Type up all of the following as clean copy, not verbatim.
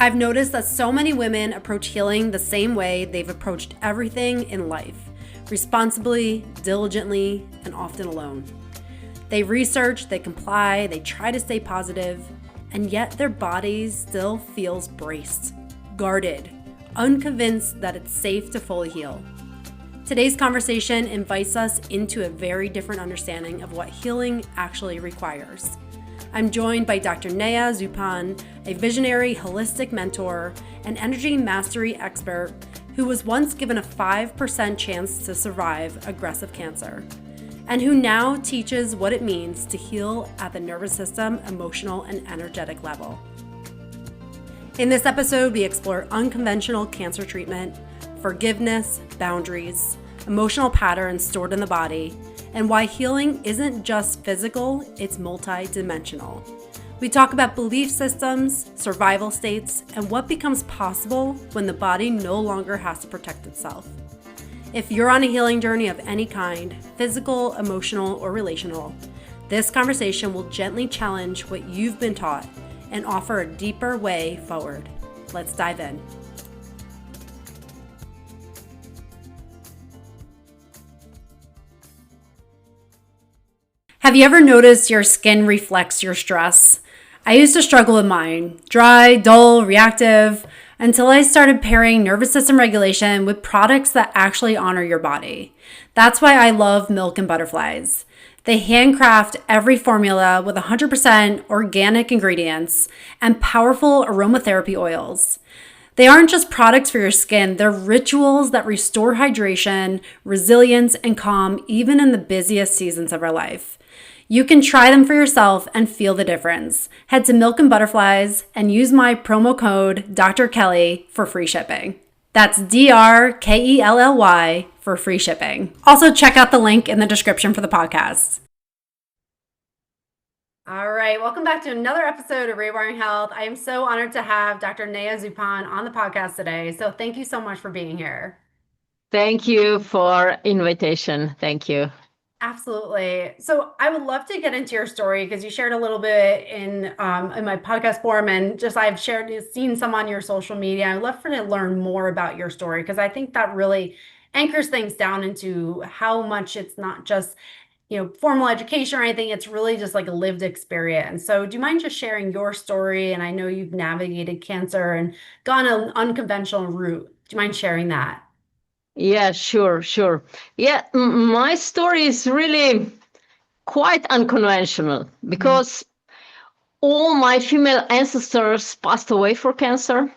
I've noticed that so many women approach healing the same way they've approached everything in life, responsibly, diligently, and often alone. They research, they comply, they try to stay positive, and yet their bodies still feels braced, guarded, unconvinced that it's safe to fully heal. Today's conversation invites us into a very different understanding of what healing actually requires. I'm joined by Dr. Neja Zupan, a visionary holistic mentor and energy mastery expert who was once given a 5% chance to survive aggressive cancer, and who now teaches what it means to heal at the nervous system, emotional, and energetic level. In this episode, we explore unconventional cancer treatment, forgiveness, boundaries, emotional patterns stored in the body, and why healing isn't just physical, it's multidimensional. We talk about belief systems, survival states, and what becomes possible when the body no longer has to protect itself. If you're on a healing journey of any kind, physical, emotional, or relational, this conversation will gently challenge what you've been taught and offer a deeper way forward. Let's dive in. Have you ever noticed your skin reflects your stress? I used to struggle with mine, dry, dull, reactive, until I started pairing nervous system regulation with products that actually honor your body. That's why I love Milk and Butterflies. They handcraft every formula with 100% organic ingredients and powerful aromatherapy oils. They aren't just products for your skin, they're rituals that restore hydration, resilience, and calm even in the busiest seasons of our life. You can try them for yourself and feel the difference. Head to Milk and Butterflies and use my promo code Dr. Kelly for free shipping. That's DRKELLY for free shipping. Also, check out the link in the description for the podcast. All right, welcome back to another episode of Rewiring Health. I am so honored to have Dr. Neja Zupan on the podcast today. So thank you so much for being here. Thank you for invitation. Thank you. Absolutely. So I would love to get into your story because you shared a little bit in my podcast forum, and just I've seen some on your social media. I'd love to learn more about your story because I think that really anchors things down into how much it's not just formal education or anything. It's really just like a lived experience. So do you mind just sharing your story? And I know you've navigated cancer and gone an unconventional route. Do you mind sharing that? Yeah, sure. Yeah, my story is really quite unconventional because all my female ancestors passed away for cancer.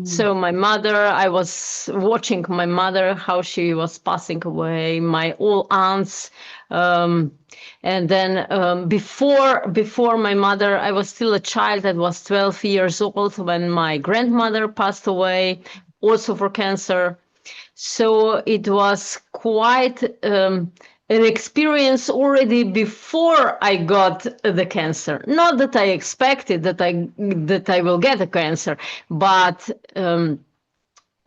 So my mother, I was watching my mother, how she was passing away, my all aunts. And then before my mother, I was still a child that was 12 years old when my grandmother passed away, also for cancer. So it was quite an experience already before I got the cancer. Not that I expected that I will get a cancer, but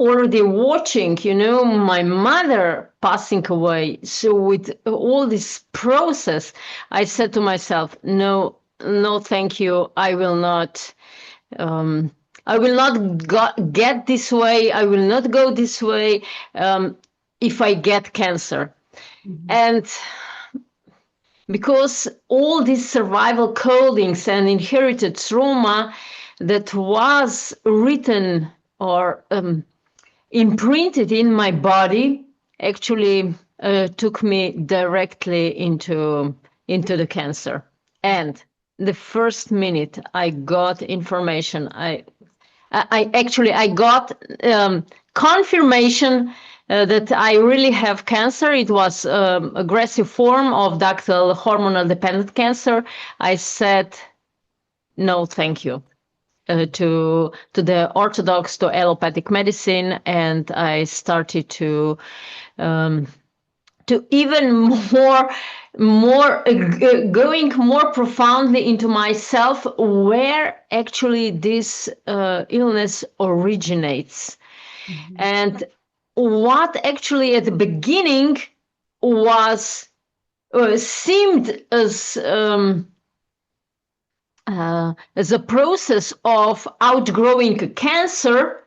already watching, my mother passing away. So with all this process, I said to myself, no, thank you. I will not. I will not get this way. I will not go this way if I get cancer. And because all these survival codings and inherited trauma that was written or imprinted in my body actually took me directly into the cancer. And the first minute I got information, I got confirmation that I really have cancer. It was aggressive form of ductal hormonal dependent cancer. I said, no, thank you. To the orthodox, to allopathic medicine, and I started to even more going more profoundly into myself, where actually this illness originates, and what actually at the beginning was seemed as the process of outgrowing cancer,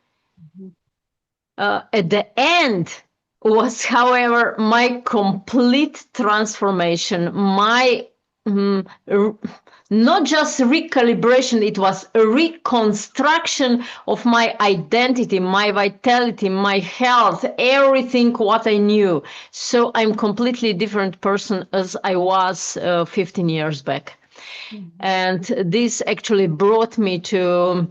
at the end was, however, my complete transformation, my not just recalibration, it was a reconstruction of my identity, my vitality, my health, everything what I knew. So I'm completely different person as I was 15 years back. And this actually brought me to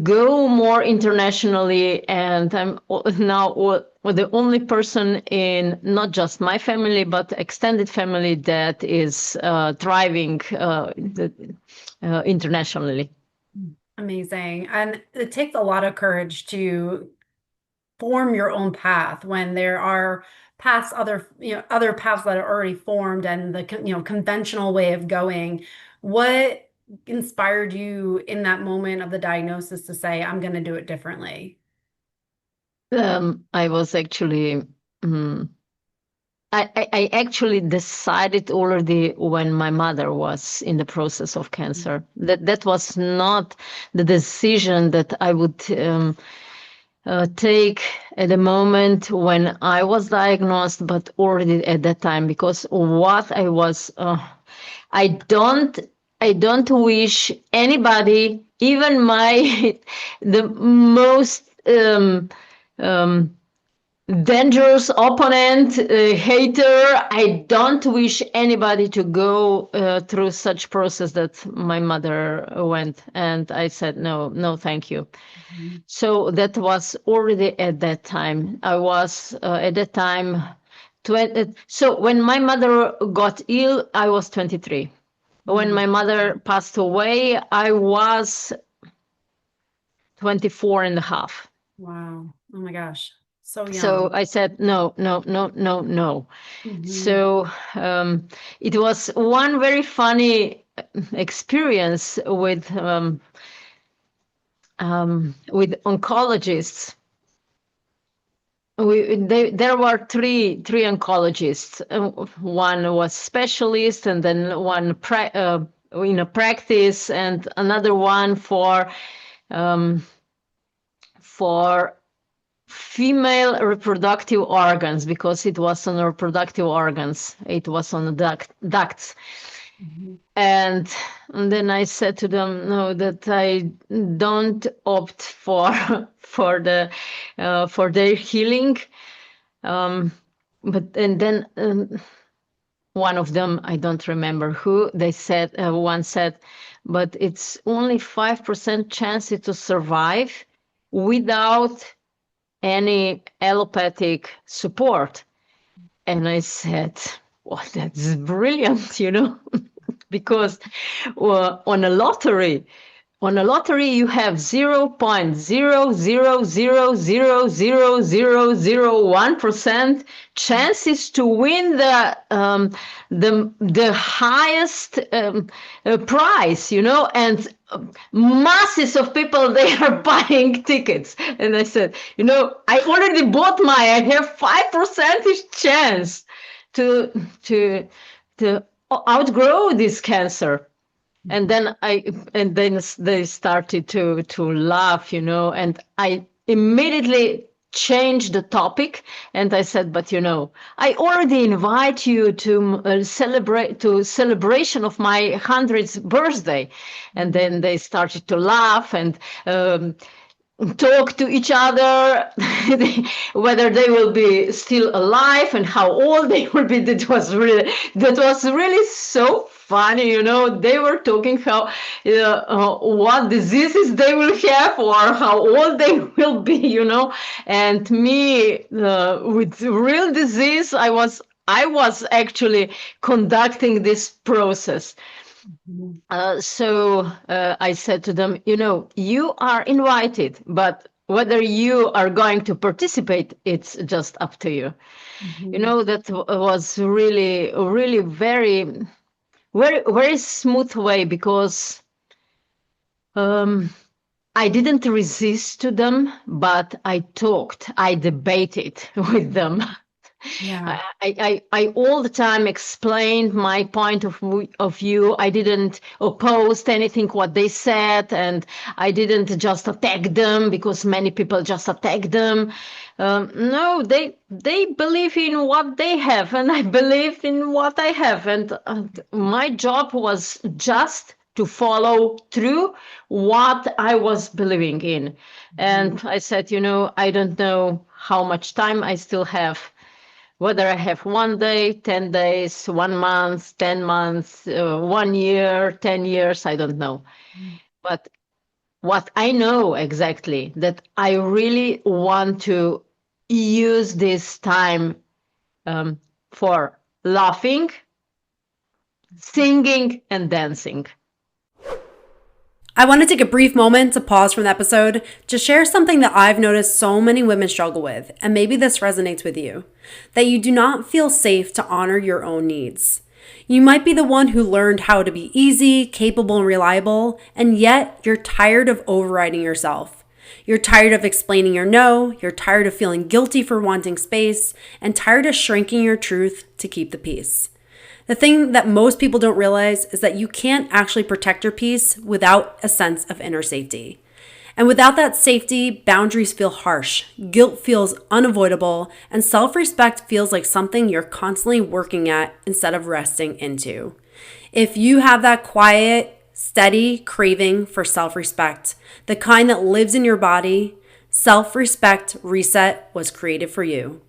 go more internationally, and I'm now the only person in not just my family but extended family that is thriving internationally. Amazing. And it takes a lot of courage to form your own path when there are paths, other paths that are already formed and the conventional way of going. What inspired you in that moment of the diagnosis to say, I'm going to do it differently? I was actually I actually decided already when my mother was in the process of cancer. That was not the decision that I would take at the moment when I was diagnosed, but already at that time, because what I was, I don't, I don't wish anybody, even my the most dangerous opponent, hater. I don't wish anybody to go through such process that my mother went. And I said, no, no, thank you. So that was already at that time. I was at that time 20. So when my mother got ill, I was 23. When my mother passed away, I was 24 and a half. Wow. Oh my gosh. So So young. I said, no, no, no, no, no. Hmm. So it was one very funny experience with oncologists. There were three oncologists. One was specialist, and then one in a practice, and another one um, for female reproductive organs, because it was on reproductive organs. It was on the ducts. And then I said to them, no, that I don't opt for for their healing. But and then one of them, I don't remember who, they said, one said, but it's only 5% chance to survive without any allopathic support. And I said, well, that's brilliant, because on a lottery, you have 0.000000001% chances to win the highest prize, and masses of people, they are buying tickets. And I said, I already bought I have 5% chance to to to outgrow this cancer. And then they started to laugh, and I immediately changed the topic, and I said, but I already invite you to celebration of my 100th birthday. And then they started to laugh and talk to each other, whether they will be still alive and how old they will be. That was really so funny. They were talking how what diseases they will have or how old they will be. And me with real disease, I was actually conducting this process. So I said to them, you are invited, but whether you are going to participate, it's just up to you. That was really, really very, very, very smooth way, because I didn't resist to them, but I talked, I debated with them. Yeah. I all the time explained my point of view. I didn't oppose anything what they said, and I didn't just attack them because many people just attack them. No, they believe in what they have, and I believe in what I have, and my job was just to follow through what I was believing in. And I said, I don't know how much time I still have, whether I have 1 day, 10 days, 1 month, 10 months, 1 year, 10 years, I don't know. But what I know exactly that I really want to use this time for laughing, singing, and dancing. I want to take a brief moment to pause from the episode to share something that I've noticed so many women struggle with, and maybe this resonates with you, that you do not feel safe to honor your own needs. You might be the one who learned how to be easy, capable, and reliable, and yet you're tired of overriding yourself. You're tired of explaining your no, you're tired of feeling guilty for wanting space, and tired of shrinking your truth to keep the peace. The thing that most people don't realize is that you can't actually protect your peace without a sense of inner safety. And without that safety, boundaries feel harsh, guilt feels unavoidable, and self respect feels like something you're constantly working at instead of resting into. If you have that quiet, steady craving for self respect, the kind that lives in your body, Self Respect Reset was created for you.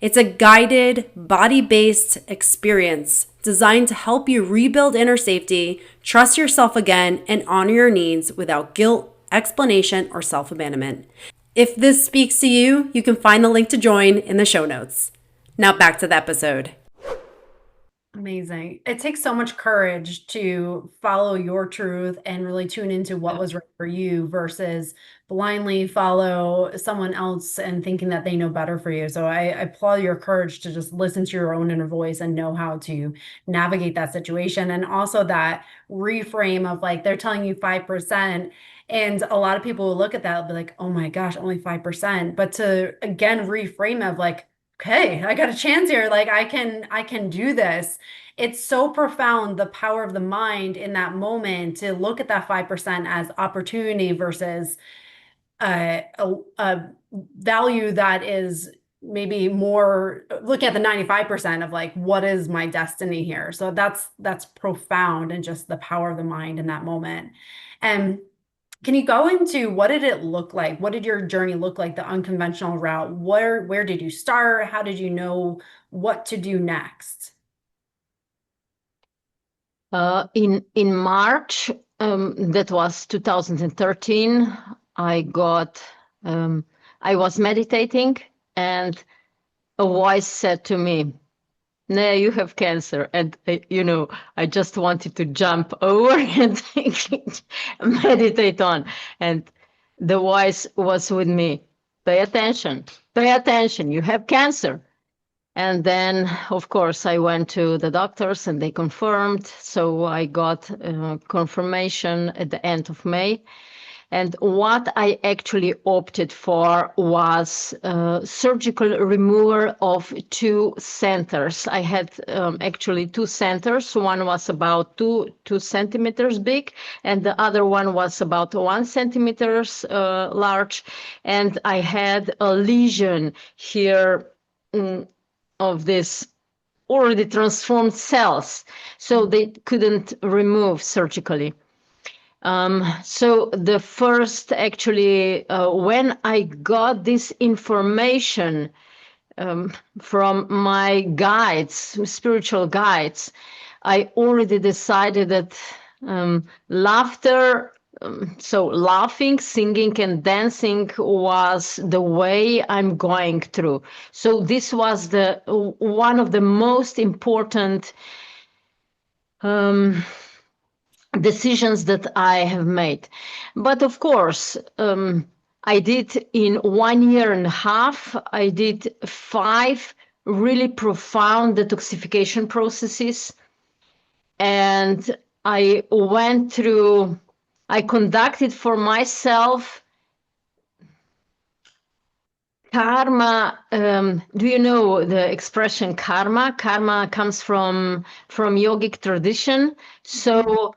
It's a guided, body-based experience designed to help you rebuild inner safety, trust yourself again, and honor your needs without guilt, explanation, or self-abandonment. If this speaks to you, you can find the link to join in the show notes. Now back to the episode. Amazing. It takes so much courage to follow your truth and really tune into what was right for you versus blindly follow someone else and thinking that they know better for you. So I applaud your courage to just listen to your own inner voice and know how to navigate that situation. And also that reframe of like, they're telling you 5%. And a lot of people will look at that and be like, oh my gosh, only 5%. But to again reframe of like, okay, I got a chance here. Like I can do this. It's so profound, the power of the mind in that moment to look at that 5% as opportunity versus a value that is maybe more looking at the 95% of like, what is my destiny here? So that's profound and just the power of the mind in that moment. And can you go into what did it look like? What did your journey look like, the unconventional route? Where did you start? How did you know what to do next? In March, that was 2013, I was meditating, and a voice said to me, "Neja, you have cancer." And I just wanted to jump over and meditate on. And the voice was with me. Pay attention, you have cancer. And then, of course, I went to the doctors and they confirmed. So I got confirmation at the end of May. And what I actually opted for was surgical removal of 2 centers. I had actually 2 centers. One was about 2 centimeters big, and the other one was about 1 centimeters large. And I had a lesion here of this already transformed cells, so they couldn't remove surgically. So the first, actually, when I got this information from my guides, spiritual guides, I already decided that so laughing, singing, and dancing was the way I'm going through. So this was the one of the most important decisions that I have made. But of course, I did in 1.5 years, I did 5 really profound detoxification processes. And I conducted for myself Karma, do you know the expression karma? Karma comes from yogic tradition. So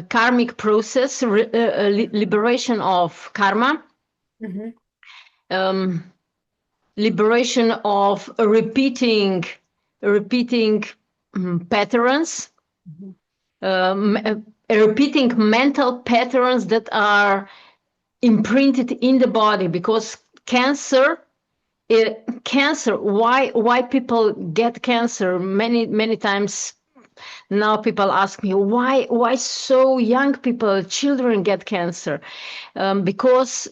karmic process, liberation of karma, Mm-hmm. um, liberation of repeating patterns, repeating mental patterns that are imprinted in the body, because cancer, why people get cancer, many times now people ask me why so young people, children get cancer, because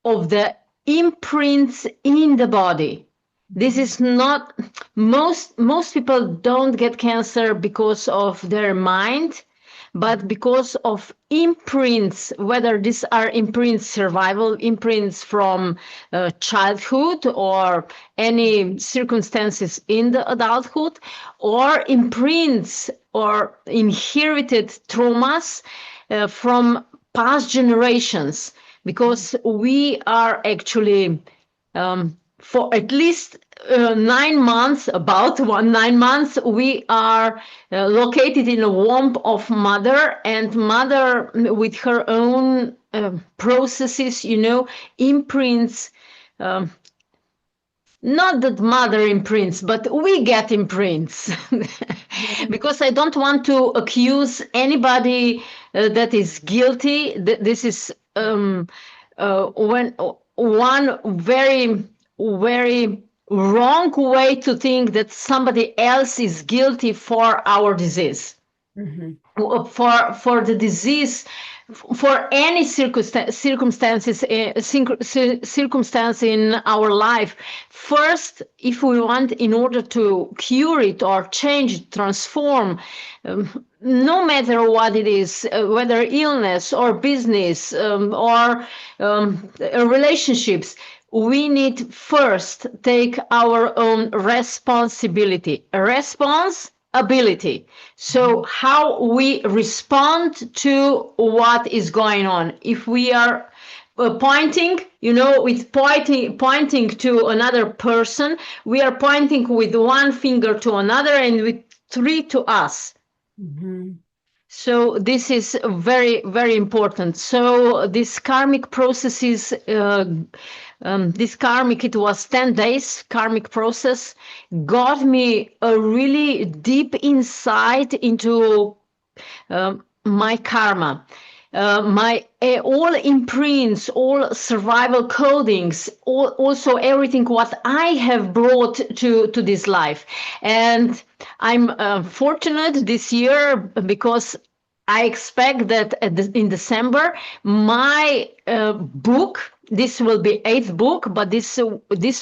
of the imprints in the body. This is not, most people don't get cancer because of their mind, but because of imprints, whether these are imprints, survival imprints from childhood or any circumstances in the adulthood, or imprints or inherited traumas from past generations, because we are actually for at least 9 months, about 9 months, we are located in the womb of mother, and mother with her own processes, imprints. um, Not that mother imprints, but we get imprints. Because I don't want to accuse anybody that is guilty. This is when one very wrong way to think that somebody else is guilty for our disease, Mm-hmm. for the disease, for any circumstance in our life. First, if we want, in order to cure it or change, transform, no matter what it is, whether illness or business, or relationships, we need first take our own responsibility. So how we respond to what is going on. If we are pointing, with pointing to another person, we are pointing with one finger to another and with three to us. Mm-hmm. So this is very, very important. So this karmic processes, it was 10 days karmic process, got me a really deep insight into my karma. My all imprints, all survival codings, also everything what I have brought to this life. And I'm fortunate this year, because I expect that in December my book, this will be 8th book, but this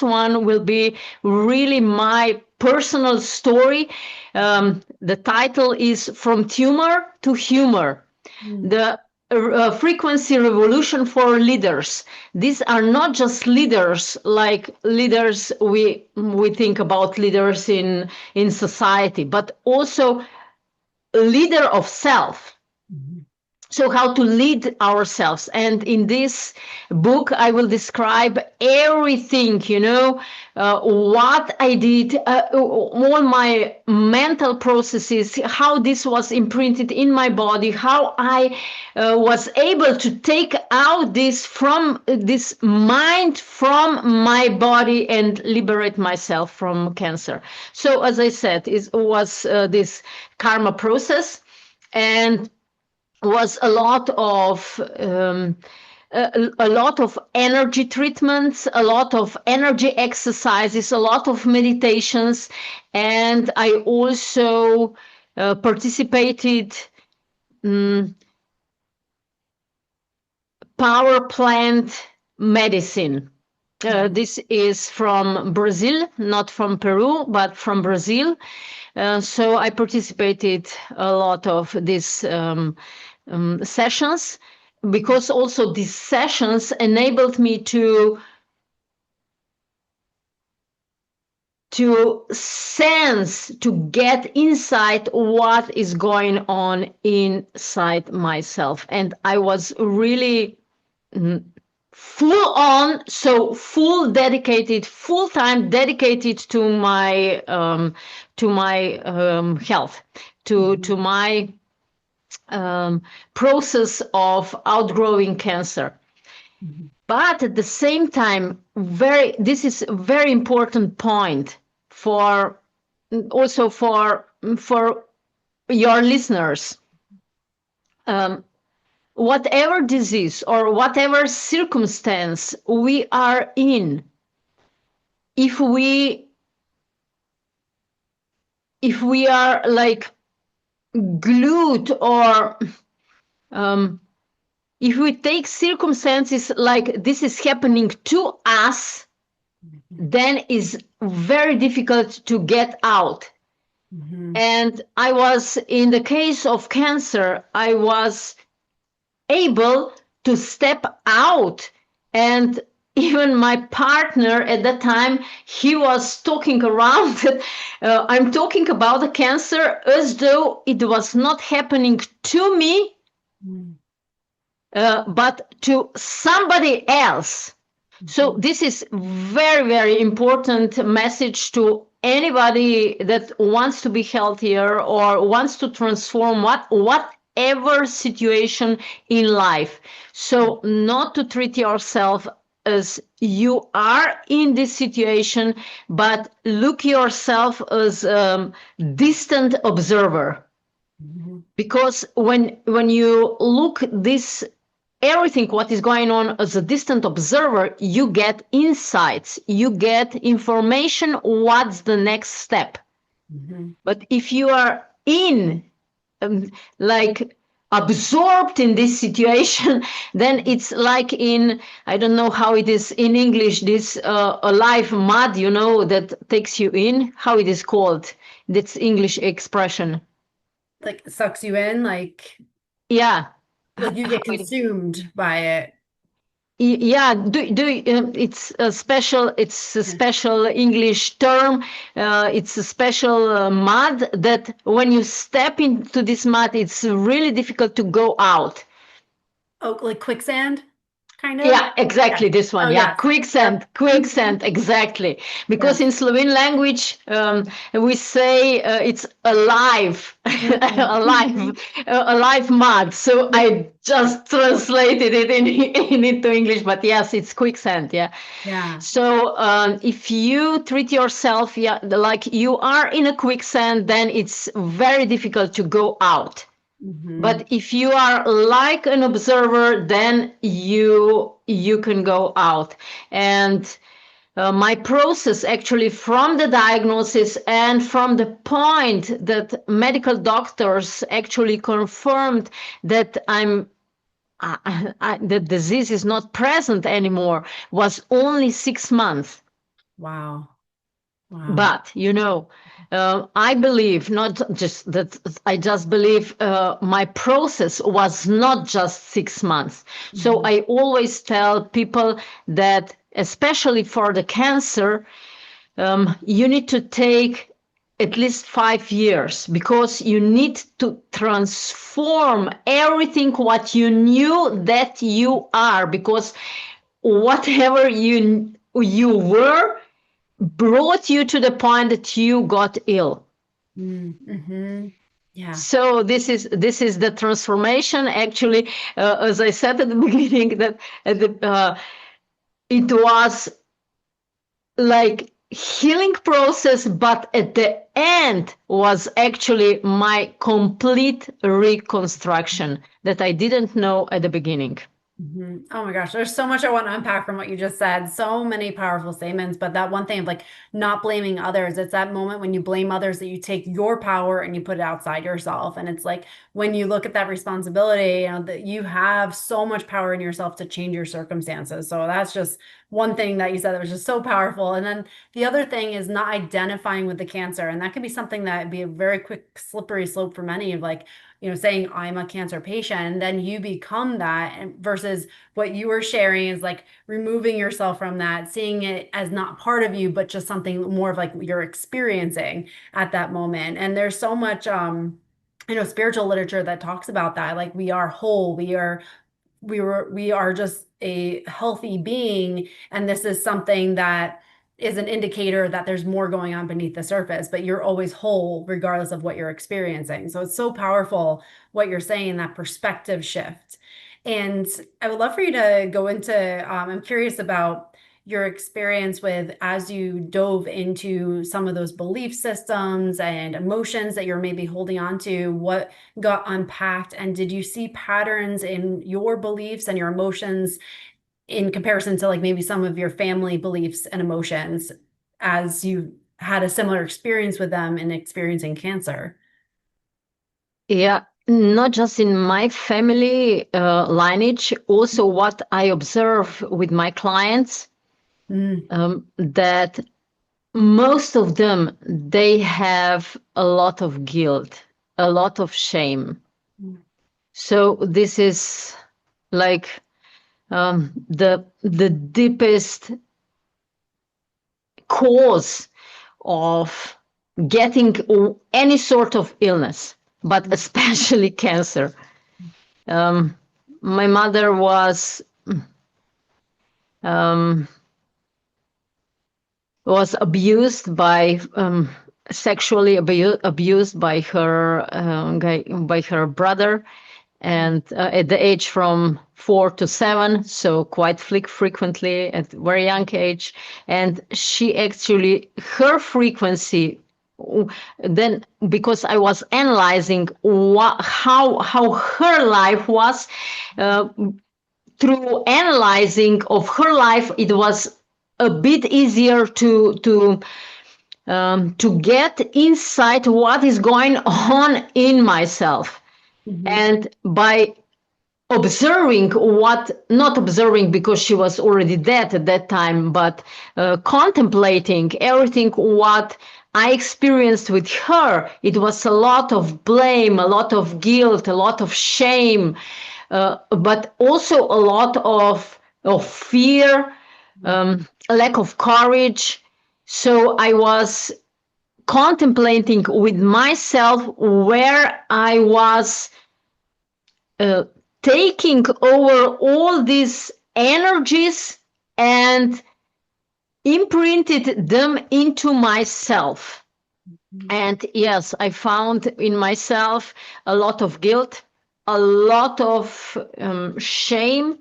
one will be really my personal story. The title is From Tumor to Humor. The frequency revolution for leaders. These are not just leaders like leaders we think about leaders in society, but also leader of self. So how to lead ourselves. And in this book, I will describe everything, what I did, all my mental processes, how this was imprinted in my body, how I was able to take out this mind from my body and liberate myself from cancer. So as I said, it was this karma process, and was a lot of energy treatments, a lot of energy exercises, a lot of meditations, and I also participated power plant medicine. This is from Brazil, not from Peru, but from Brazil. So I participated a lot of these sessions, because also these sessions enabled me to sense, to get inside what is going on inside myself. And I was really full on, so full time dedicated to my health, to my process of outgrowing cancer. Mhm. But at the same time, this is a very important point for also for your listeners. Um, Whatever disease or whatever circumstance we are in, if we are like glued, or if we take circumstances like this is happening to us, then it's very difficult to get out. Mhm. And I was, in the case of cancer, I was able to step out. And even my partner at that time, he was talking around. I'm talking about the cancer as though it was not happening to me, Mhm. but to somebody else. So this is very, very important message to anybody that wants to be healthier or wants to transform whatever situation in life. So not to treat yourself as you are in this situation, but look yourself as a distant observer. Mhm. Because when you look this everything what is going on as a distant observer, you get insights, you get information, what's the next step. Mhm. But if you are in like absorbed in this situation, then it's like in, I don't know how it is in English, this alive mud, that takes you in, how it is called, that's English expression. Like sucks you in, Yeah. like you get consumed by it. Yeah, it's a Yeah. special English term. It's a special mud that when you step into this mud, it's really difficult to go out. Oh, like quicksand, kind of? Yeah, exactly Yes. this one. Oh, Yeah, yes. Yep. quicksand, exactly. Because Yes. in Slovene language, we say it's alive, Mhm. alive mud. So I just translated it into English, but yes, it's quicksand. Yeah. Yeah. So if you treat yourself, yeah, like you are in a quicksand, then it's very difficult to go out. Hmm. But if you are like an observer, then you can go out. And my process actually from the diagnosis and from the point that medical doctors actually confirmed that the disease is not present anymore was only 6 months. Wow. Wow. But I believe not just that. I just believe my process was not just 6 months. So Mhm. I always tell people that, especially for the cancer, you need to take at least 5 years, because you need to transform everything what you knew that you are, because whatever you were brought you to the point that you got ill. Mm-hmm. Yeah. So this is the transformation. Actually, as I said at the beginning, that it was like healing process, but at the end was actually my complete reconstruction that I didn't know at the beginning. Oh my gosh, there's so much I want to unpack from what you just said. So many powerful statements, but that one thing of like not blaming others, it's that moment when you blame others that you take your power and you put it outside yourself. And it's like when you look at that responsibility, that you have so much power in yourself to change your circumstances. So that's just one thing that you said that was just so powerful. And then the other thing is not identifying with the cancer. And that can be something that would be a very quick, slippery slope for many of like, saying I'm a cancer patient, and then you become that, and versus what you were sharing is like removing yourself from that, seeing it as not part of you, but just something more of like you're experiencing at that moment. And there's so much spiritual literature that talks about that. Like we are whole, we are we are just a healthy being, and this is something that is an indicator that there's more going on beneath the surface, but you're always whole regardless of what you're experiencing. So it's so powerful what you're saying, that perspective shift. And I would love for you to go into, I'm curious about your experience with, as you dove into some of those belief systems and emotions that you're maybe holding on to, what got unpacked, and did you see patterns in your beliefs and your emotions in comparison to like maybe some of your family beliefs and emotions as you had a similar experience with them in experiencing cancer? Yeah, not just in my family lineage, also what I observe with my clients, Mm. that most of them, they have a lot of guilt, a lot of shame. So this is like the deepest cause of getting any sort of illness, but especially cancer. My mother um, was abused by sexually abused by her brother, and at the age from 4 to 7, so quite frequently at very young age. And she actually, her frequency, then, because I was analyzing how her life was, through analyzing of her life, it was a bit easier to get insight what is going on in myself. And by observing not observing because she was already dead at that time, but contemplating everything what I experienced with her, it was a lot of blame, a lot of guilt, a lot of shame, but also a lot of fear, a lack of courage. So I was contemplating with myself where I was uh, taking over all these energies and imprinted them into myself. And yes, I found in myself a lot of guilt, a lot of shame.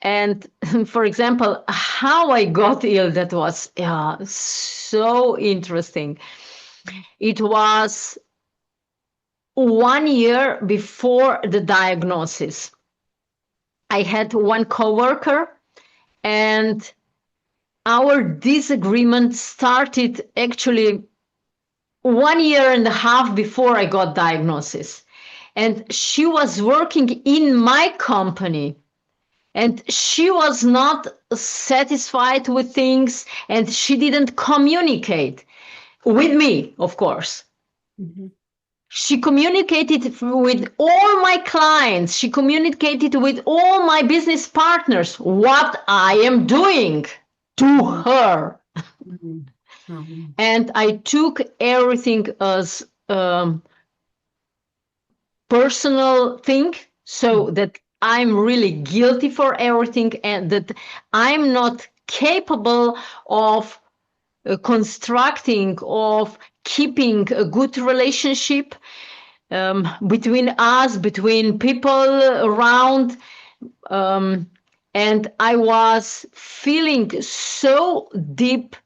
And for example, how I got ill, that was so interesting. It was 1 year before the diagnosis. I had one coworker, and our disagreement started actually 1.5 years before I got diagnosis. And she was working in my company, and she was not satisfied with things, and she didn't communicate with me, of course. She communicated with all my clients. She communicated with all my business partners what I am doing to her. And I took everything as personal thing, so that I'm really guilty for everything, and that I'm not capable of constructing, of keeping a good relationship between us, between people around. And I was feeling so deep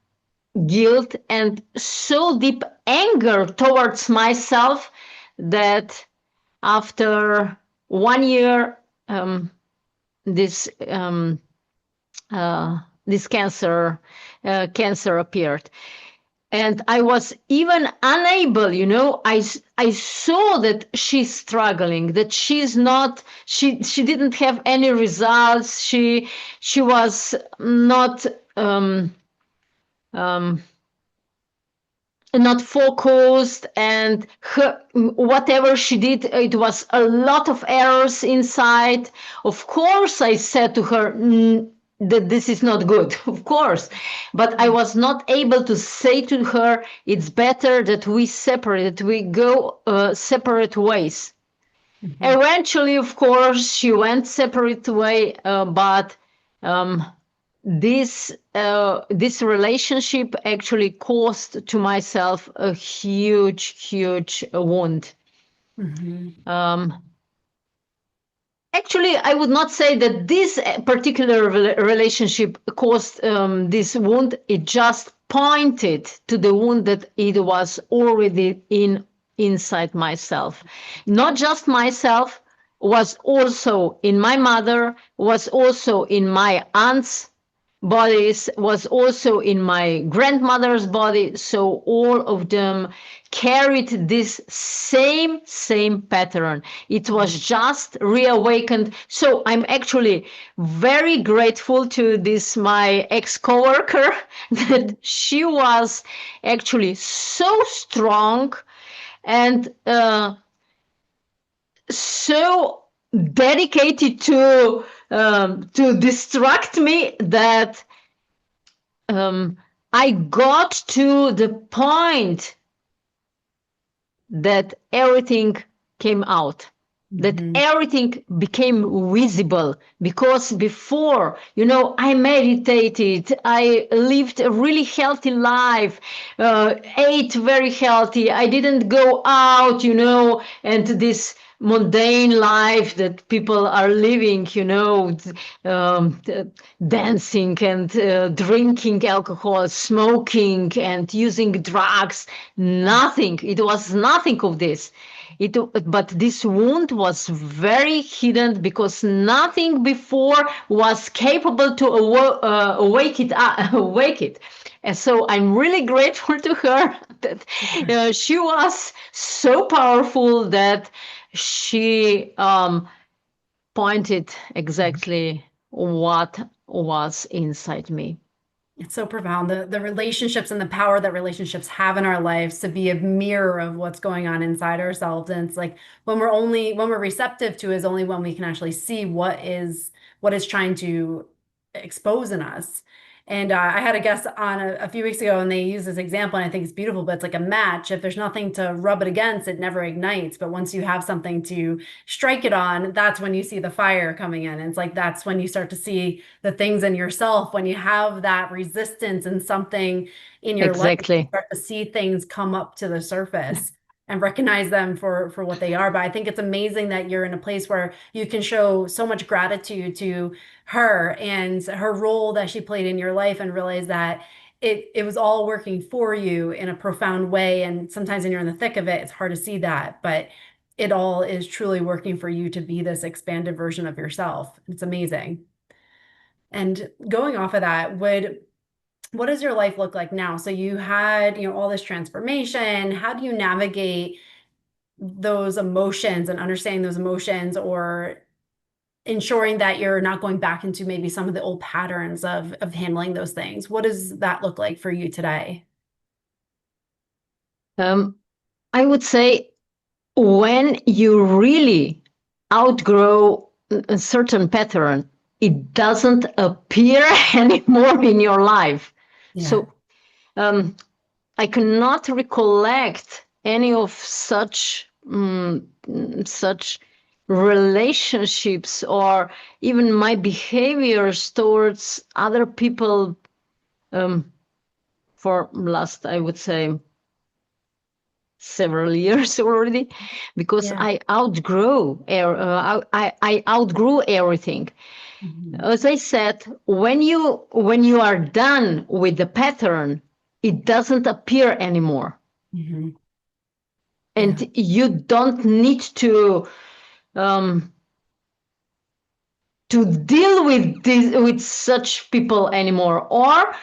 guilt and so deep anger towards myself that after 1 year, this this cancer appeared. And I was even unable, I saw that she's struggling, that she didn't have any results. She was not not focused, and whatever she did, it was a lot of errors inside. Of course, I said to her that this is not good, of course, but I was not able to say to her, it's better that we separate, that we go separate ways. Mhm. Eventually, of course, she went separate way, but um, this relationship actually caused to myself a huge wound. Mhm. Um, Actually, I would not say that this particular relationship caused this wound. It just pointed to the wound that it was already inside myself. Not just myself, was also in my mother, was also in my aunts bodies, was also in my grandmother's body. So all of them carried this same pattern. It was just reawakened. So I'm actually very grateful to this my ex-coworker that she was actually so strong and so dedicated to distract me that um, I got to the point that everything came out, that Mhm. everything became visible. Because before, I meditated, I lived a really healthy life, ate very healthy. I didn't go out, and this mundane life that people are living, dancing and drinking alcohol, smoking and using drugs. Nothing. It was nothing of this. But this wound was very hidden because nothing before was capable to awake it. Awake it. And so I'm really grateful to her that she was so powerful that she pointed exactly what was inside me. It's so profound. The relationships and the power that relationships have in our lives to be a mirror of what's going on inside ourselves. And it's like when we're receptive to is only when we can actually see what is trying to expose in us. And I had a guest on a few weeks ago, and they use this example, and I think it's beautiful. But it's like a match. If there's nothing to rub it against, it never ignites. But once you have something to strike it on, that's when you see the fire coming in. And it's like that's when you start to see the things in yourself. When you have that resistance in something in your life, you Exactly. start to see things come up to the surface and recognize them for what they are. But I think it's amazing that you're in a place where you can show so much gratitude to her and her role that she played in your life and realize that it was all working for you in a profound way. And sometimes when you're in the thick of it, it's hard to see that, but it all is truly working for you to be this expanded version of yourself. It's amazing. And going off of that, what does your life look like now? So you had, all this transformation. How do you navigate those emotions and understanding those emotions or ensuring that you're not going back into maybe some of the old patterns of handling those things? What does that look like for you today? Um, I would say when you really outgrow a certain pattern, it doesn't appear anymore in your life. Yeah. So I cannot recollect any of such relationships or even my behaviors towards other people um, for last, I would say, several years already, because Yeah. I outgrew everything. Mhm. As I said, when you are done with the pattern, it doesn't appear anymore, Mhm. Yeah. and you don't need um, to deal with such people anymore. Or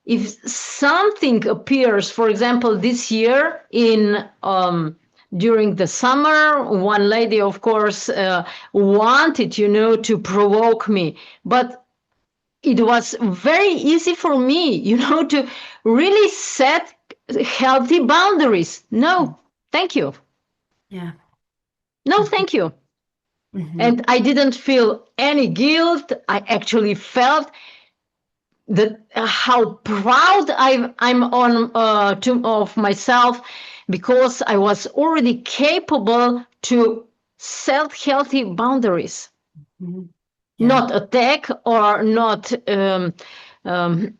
if something appears, for example, this year in during the summer, one lady, of course, wanted to provoke me, but it was very easy for me to really set healthy boundaries. No, thank you. Yeah. No, thank you. Mhm. And I didn't feel any guilt. I actually felt that how proud I'm on of myself, because I was already capable to set healthy boundaries, Mhm. not attack or um,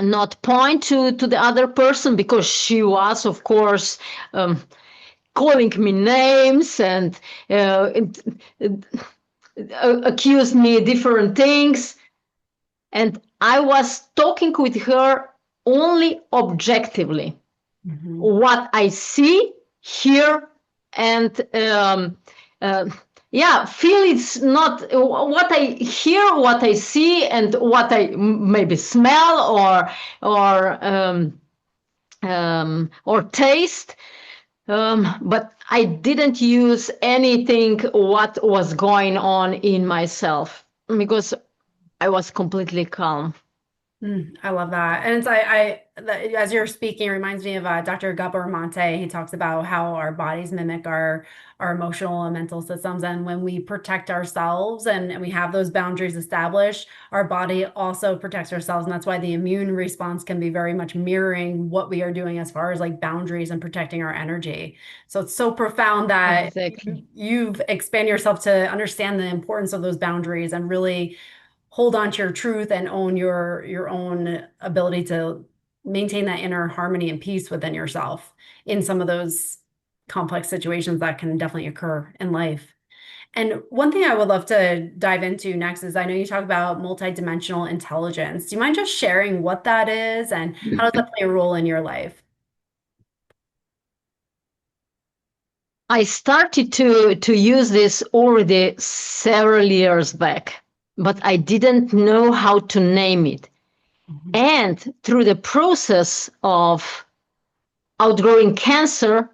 not point to the other person, because she was, of course, calling me names and accused me different things. And I was talking with her only objectively. Mhm. What I see, hear, and feel. It's not what I hear, what I see, and what I maybe smell or taste. But I didn't use anything what was going on in myself, because I was completely calm. I love that. And as you're speaking, it reminds me of Dr. Gabor Mate. He talks about how our bodies mimic our emotional and mental systems. And when we protect ourselves and we have those boundaries established, our body also protects ourselves. And that's why the immune response can be very much mirroring what we are doing as far as like boundaries and protecting our energy. So it's so profound that Exactly. you've expanded yourself to understand the importance of those boundaries and really hold on to your truth and own your own ability to maintain that inner harmony and peace within yourself in some of those complex situations that can definitely occur in life. And one thing I would love to dive into next is I know you talk about multidimensional intelligence. Do you mind just sharing what that is and how does that play a role in your life? I started to use this already several years back, but I didn't know how to name it. Mhm. And through the process of outgrowing cancer,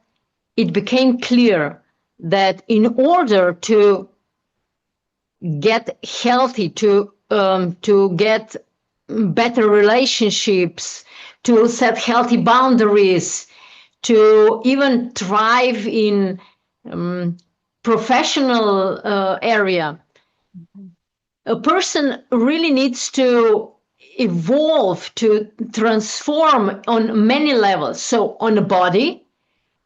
it became clear that in order to get healthy, to get better relationships, to set healthy boundaries, to even thrive in professional area, a person really needs to evolve, to transform on many levels. So on the body,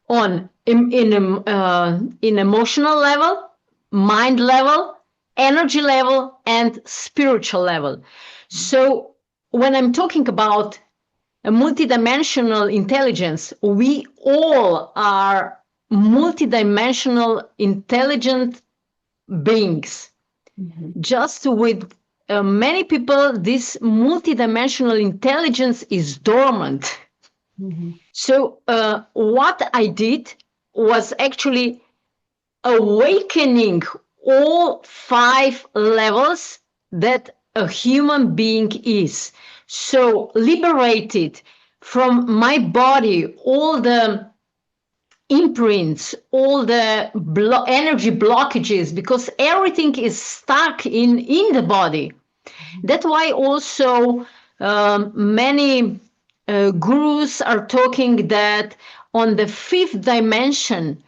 on in emotional level, mind level, energy level, and spiritual level. So when I'm talking about a multidimensional intelligence, we all are multidimensional intelligent beings. Mhm. Just with many people, this multidimensional intelligence is dormant. Mhm. So what I did was actually awakening all 5 levels that a human being is. So liberated from my body all the imprints, all the energy blockages, because everything is stuck in the body. That's why also many gurus are talking that on the fifth dimension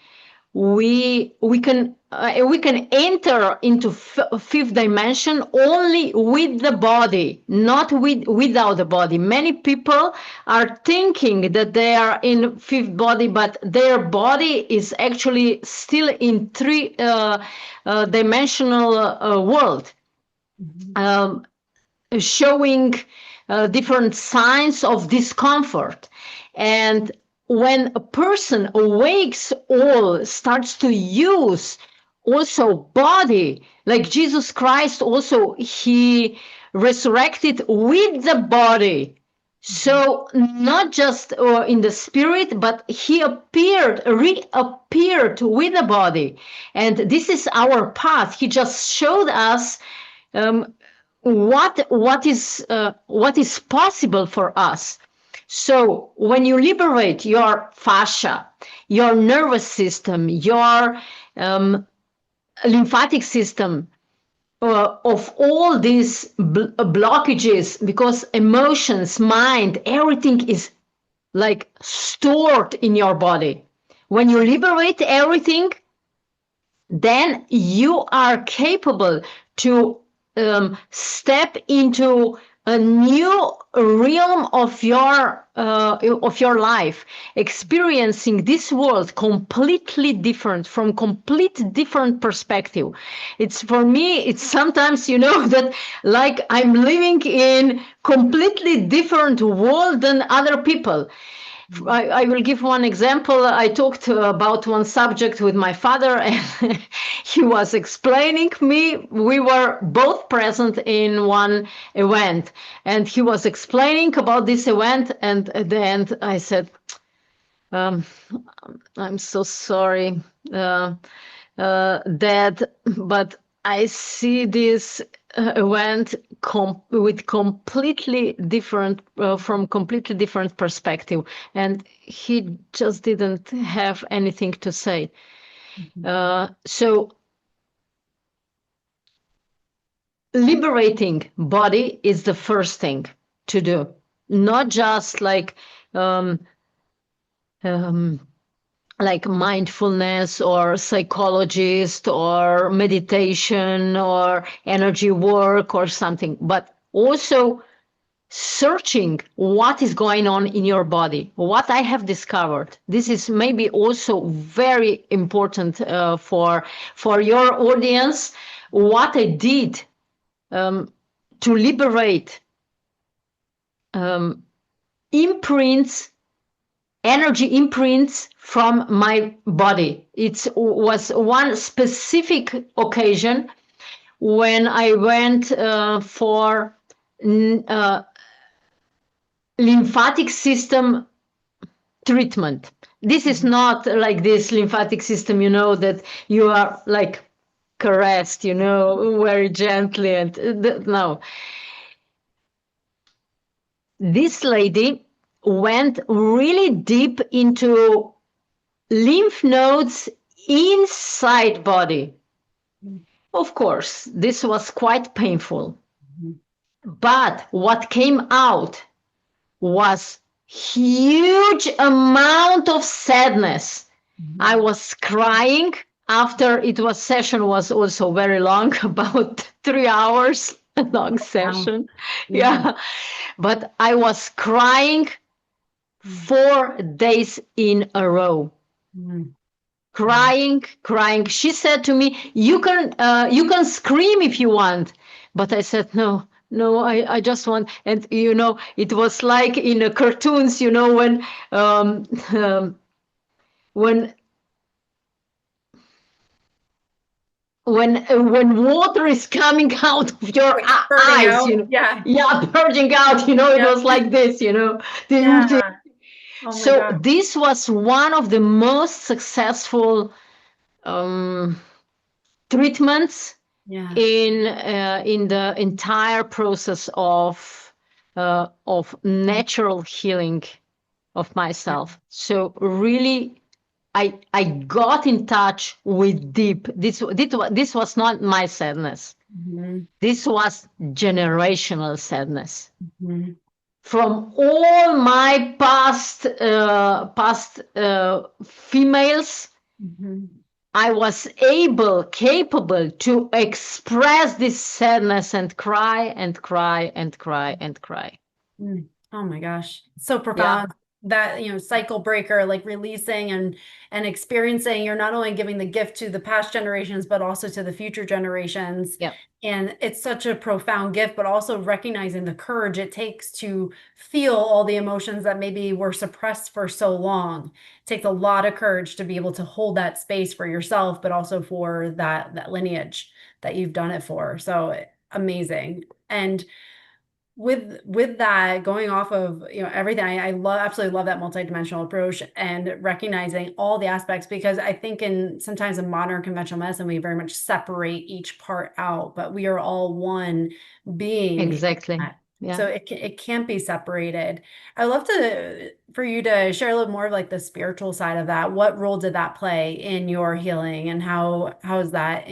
we can enter into fifth dimension only with the body, not without the body. Many people are thinking that they are in fifth body, but their body is actually still in three dimensional world, Mhm. um, showing different signs of discomfort. And when a person awakes all, starts to use also body, like Jesus Christ also, he resurrected with the body. So not just in the spirit, but he reappeared with the body. And this is our path. He just showed us um, what is possible for us. So when you liberate your fascia, your nervous system, your lymphatic system, of all these blockages, because emotions, mind, everything is like stored in your body. When you liberate everything, then you are capable to step into a new realm of your life, experiencing this world completely different, from complete different perspective. It's, for me, it's sometimes, that like I'm living in completely different world than other people. I will give one example. I talked about one subject with my father, and he was explaining me. We were both present in one event, and he was explaining about this event. And at the end, I said, um, "I'm so sorry, Dad, but I see this event with completely different, from completely different perspective," and he just didn't have anything to say. So liberating body is the first thing to do, not just um, um, like mindfulness or psychologist or meditation or energy work or something, but also searching what is going on in your body. What I have discovered, this is maybe also very important for your audience. What I did to liberate imprints, energy imprints from my body. It was one specific occasion when I went for lymphatic system treatment. This is not like this lymphatic system, that you are like caressed, very gently. And no, this lady went really deep into lymph nodes inside body. Of course, this was quite painful. But what came out was huge amount of sadness. I was crying after session was also very long, about 3 hours long session. Wow. Yeah. But I was crying 4 days in a row. Crying. She said to me, you can scream if you want. But I said, no, I just want. And, it was like in the cartoons, when water is coming out of your eyes, out. Yeah, purging out, it was like this, Yeah. Oh so God. This was one of the most successful treatments in the entire process of natural healing of myself. So really, I got in touch with deep. This was not my sadness. This was generational sadness. From all my past females, I was capable to express this sadness and cry and cry and cry and cry. Oh my gosh. So profound. That, cycle breaker, like releasing and experiencing, you're not only giving the gift to the past generations, but also to the future generations. Yeah. And it's such a profound gift, but also recognizing the courage it takes to feel all the emotions that maybe were suppressed for so long. It takes a lot of courage to be able to hold that space for yourself, but also for that lineage that you've done it for. So amazing. And with that, going off of everything, I absolutely love that multidimensional approach and recognizing all the aspects, because I think sometimes in modern conventional medicine we very much separate each part out, but we are all one being. Exactly. Yeah. So it can't be separated. I'd love for you to share a little more of like the spiritual side of that. What role did that play in your healing, and how is that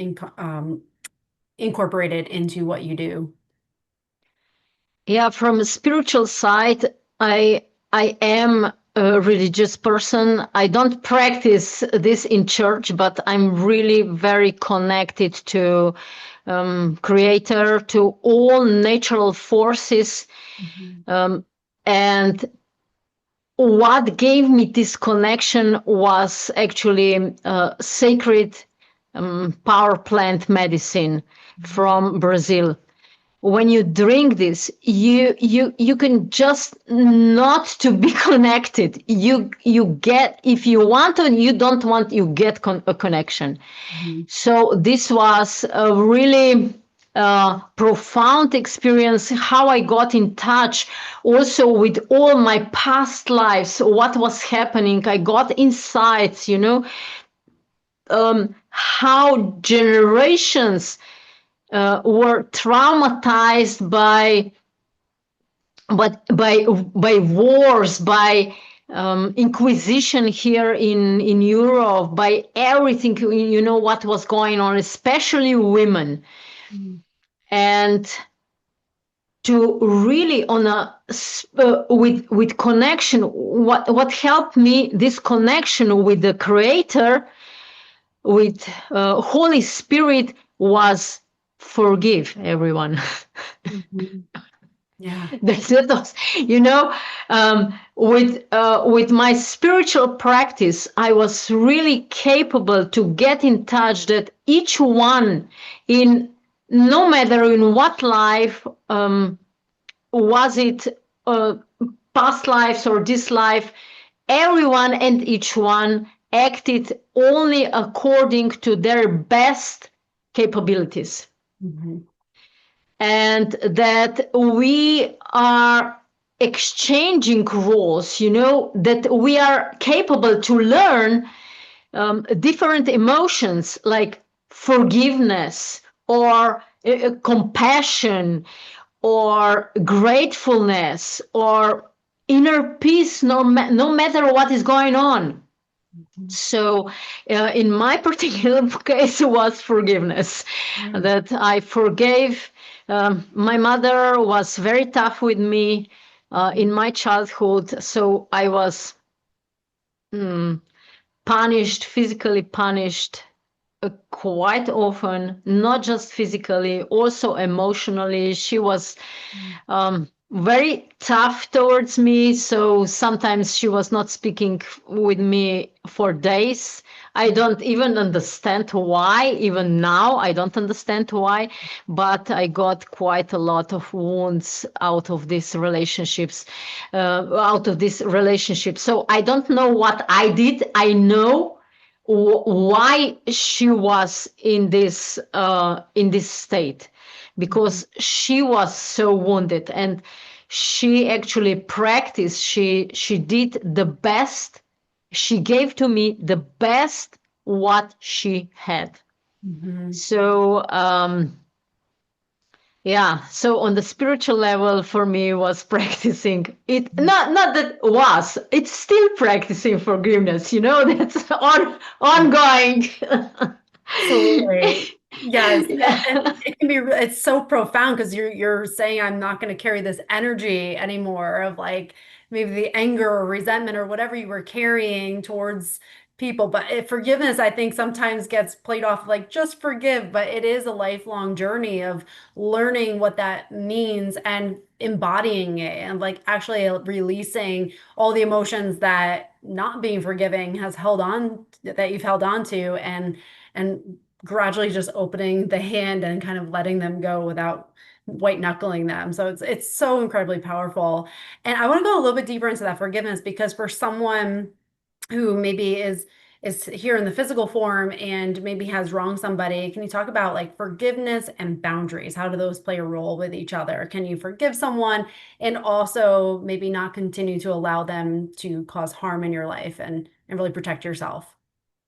incorporated into what you do? Yeah, from a spiritual side, I am a religious person. I don't practice this in church, but I'm really very connected to creator, to all natural forces. Mhm. And what gave me this connection was actually sacred power plant medicine Mhm. from Brazil. When you drink this, you can just not to be connected. You get, if you want and you don't want, you get a connection. Mhm. So this was a really profound experience, how I got in touch also with all my past lives, what was happening. I got insights, how generations were traumatized by wars, by inquisition here in Europe, by everything, what was going on, especially women. Mhm. And to really on a with connection, what helped me, this connection with the creator, with Holy Spirit, was forgive everyone. Mhm. Yeah. That was, with my spiritual practice, I was really capable to get in touch that each one, in no matter in what life, was it uh, past lives or this life, everyone and each one acted only according to their best capabilities, Mhm. and that we are exchanging roles, that we are capable to learn different emotions like forgiveness or compassion or gratefulness or inner peace, no matter what is going on. Mhm. So, in my particular case, it was forgiveness. Yeah. That I forgave. My mother was very tough with me Mhm. in my childhood, so I was mm, punished, physically punished quite often, not just physically, also emotionally. She was very tough towards me. So sometimes she was not speaking with me for days. I don't even understand why. Even now, I don't understand why. But I got quite a lot of wounds out of these relationships, So I don't know what I did. I know why she was in this state, Mhm. because she was so wounded, and she actually practiced, she did the best, she gave to me the best what she had. Mhm. So yeah, so on the spiritual level, for me, was practicing it. Not that was, it's still practicing forgiveness, that's ongoing. Absolutely. Yes. And it can be, it's so profound because you're saying I'm not going to carry this energy anymore of like maybe the anger or resentment or whatever you were carrying towards people. But forgiveness, I think sometimes gets played off like just forgive, but it is a lifelong journey of learning what that means and embodying it and like actually releasing all the emotions that not being forgiving has held on that you've held on to and gradually just opening the hand and kind of letting them go without white knuckling them. So it's so incredibly powerful. And I want to go a little bit deeper into that forgiveness because for someone who maybe is here in the physical form and maybe has wronged somebody, can you talk about like forgiveness and boundaries? How do those play a role with each other? Can you forgive someone and also maybe not continue to allow them to cause harm in your life and really protect yourself?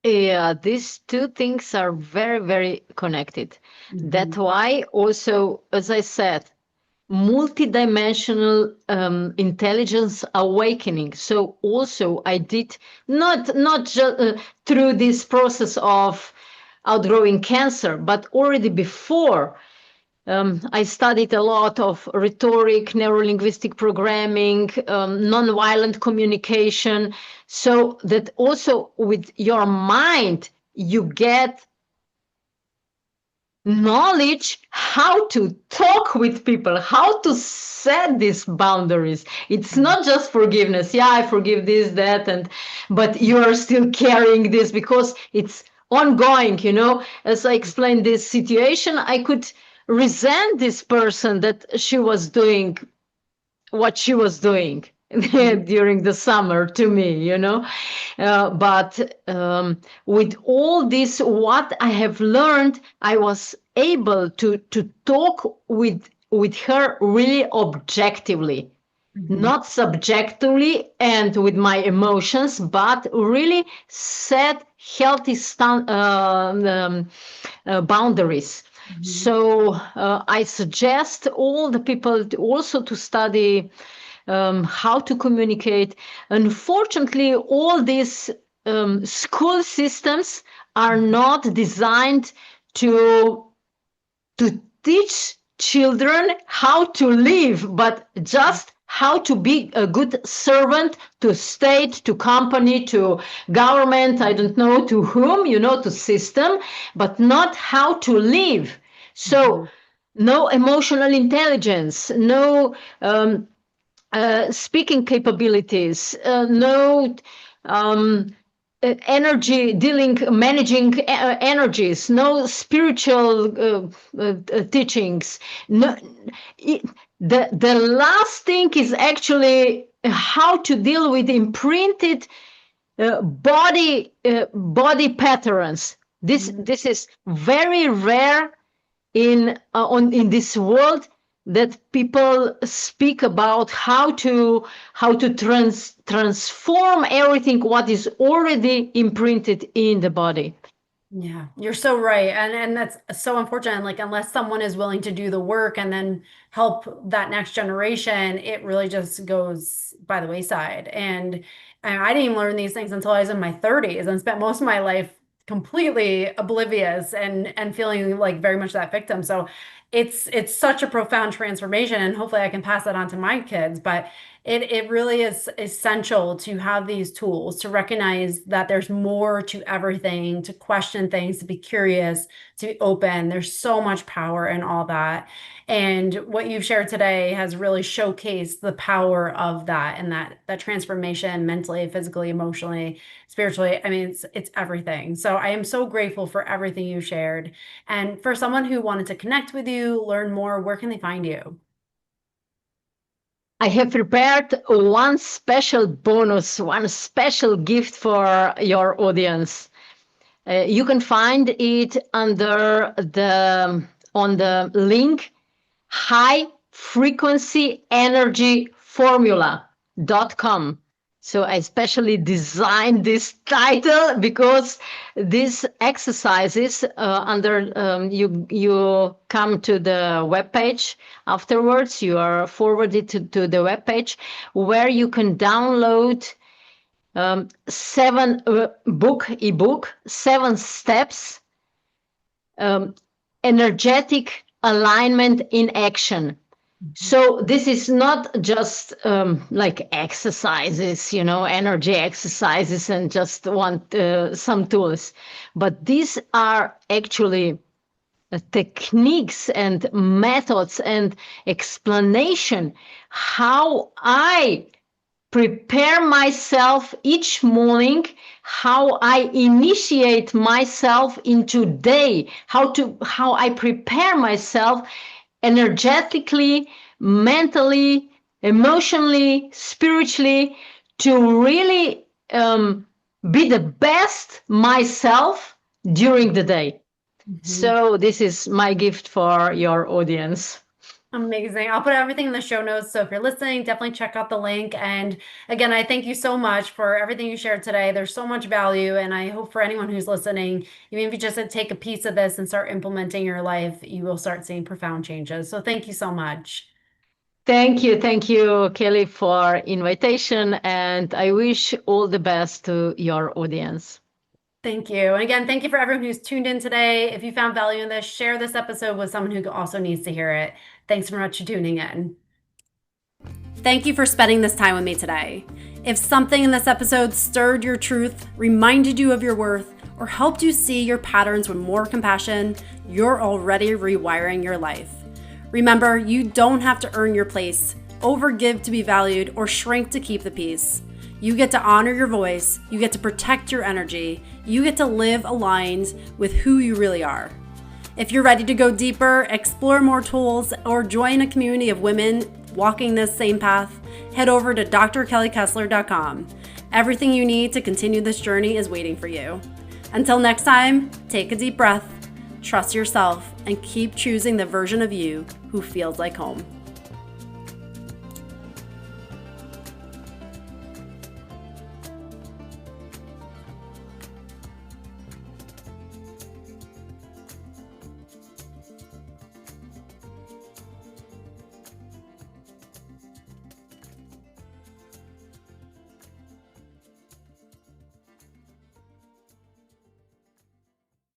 Yeah, these two things are very, very connected. That's Mhm. why also, as I said, multidimensional intelligence awakening. So also I did not just through this process of outgrowing cancer, but already before. I studied a lot of rhetoric, neurolinguistic programming, nonviolent communication, so that also with your mind you get knowledge how to talk with people, how to set these boundaries. It's not just forgiveness. Yeah, I forgive this, that, and but you are still carrying this because it's ongoing. As I explained this situation, I could resent this person that she was doing what she was doing during the summer to me. But with all this, what I have learned, I was able to talk with her really objectively, Mhm. not subjectively and with my emotions, but really set healthy boundaries. Mhm. So I suggest all the people also to study how to communicate. Unfortunately, all these school systems are not designed to to teach children how to live, but just how to be a good servant to state, to company, to government, I don't know to whom, to system, but not how to live. So Mhm. no emotional intelligence, no speaking capabilities, no energy dealing, managing energies, no spiritual teachings. No, it, the last thing is actually how to deal with imprinted body patterns. Mhm. This is very rare in this world, that people speak about how to transform everything what is already imprinted in the body. Yeah, you're so right. And that's so unfortunate. Like unless someone is willing to do the work and then help that next generation, it really just goes by the wayside. And I didn't even learn these things until I was in my 30s and spent most of my life completely oblivious and feeling like very much that victim. So it's such a profound transformation and hopefully I can pass that on to my kids. But it really is essential to have these tools to recognize that there's more to everything, to question things, to be curious, to be open. There's so much power in all that. And what you've shared today has really showcased the power of that and that transformation mentally, physically, emotionally, spiritually. I mean, it's everything. So I am so grateful for everything you shared. And for someone who wanted to connect with you, learn more, where can they find you? I have prepared one special bonus, one special gift for your audience. You can find it under the on the link high frequency energy formula.com. So I specially designed this title because these exercises under you come to the webpage afterwards. You are forwarded to the webpage where you can download seven ebook, 7 steps, um, energetic alignment in action. So this is not just like exercises, energy exercises and just want some tools, but these are actually techniques and methods and explanation how I prepare myself each morning, how I initiate myself into day, how I prepare myself energetically, mentally, emotionally, spiritually, to really be the best myself during the day. Mhm. So this is my gift for your audience. Amazing. I'll put everything in the show notes. So if you're listening, definitely check out the link. And again, I thank you so much for everything you shared today. There's so much value. And I hope for anyone who's listening, even if you just take a piece of this and start implementing in your life, you will start seeing profound changes. So thank you so much. Thank you, Kelly, for invitation, and I wish all the best to your audience. Thank you. And again, thank you for everyone who's tuned in today. If you found value in this, share this episode with someone who also needs to hear it. Thanks so much for tuning in. Thank you for spending this time with me today. If something in this episode stirred your truth, reminded you of your worth, or helped you see your patterns with more compassion, you're already rewiring your life. Remember, you don't have to earn your place, overgive to be valued, or shrink to keep the peace. You get to honor your voice, you get to protect your energy, you get to live aligned with who you really are. If you're ready to go deeper, explore more tools, or join a community of women walking this same path, head over to drkellykessler.com. Everything you need to continue this journey is waiting for you. Until next time, take a deep breath, trust yourself, and keep choosing the version of you who feels like home.